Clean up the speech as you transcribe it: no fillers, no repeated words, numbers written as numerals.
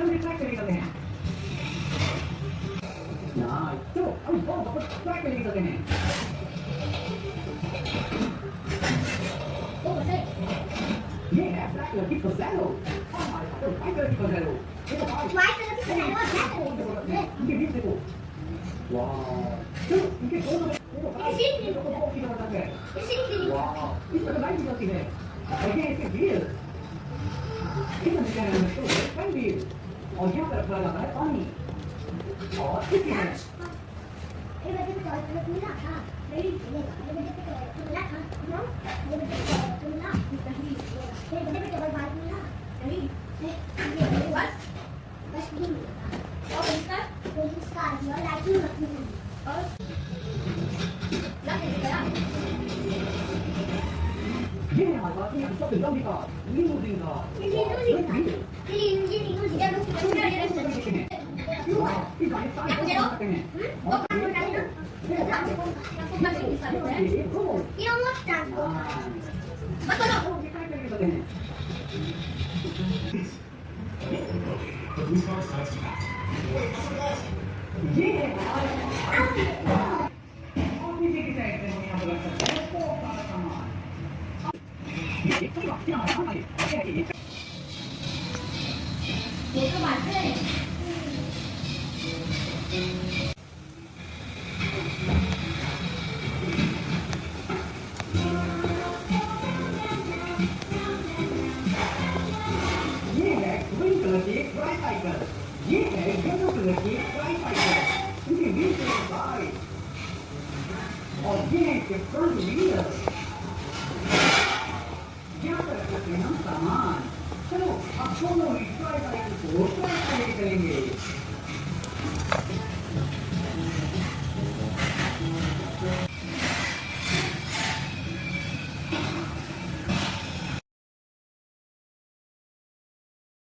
हम ट्रैक पे निकलते हैं नाइस चलो हम बहुत वापस ट्रैक पे निकलते हैं ओ बस ये है ब्लैक कलर की फसेलो हमारे पास व्हाइट कलर की फसेलो देखो व्हाइट कलर की फसेलो और ब्लैक कलर की फसेलो इनके बीच देखो वाओ चलो इनके दोनों में इसी की जरूरत है वाओ इसमें लाइट भी होती है और ये इसके व्हील इसमें क्या है तो फन व्हील और यहाँ पर रखा जाता है पानी और इसके हैं ये बच्चे को तो मिला था मेरी ये बच्चे को तो मिला था नो ये बच्चे को तो मिला नहीं ये बच्चे को तो बात मिला नहीं ये बस नहीं मिला और इसका ये लाइटिंग मत मिली और ये हमारे पास ये सबसे लंबी कार लीमूजीन कार लीमूजीन जब लोग ये है येलो कलर की ट्राइसाइकिल इनके बीच में गाइड और ये है इसके फ्रंट व्हील यहाँ पर रखते हैं हम सामान चलो अब दोनों ही ट्राइसाइकिल को ट्राई करके चलेंगे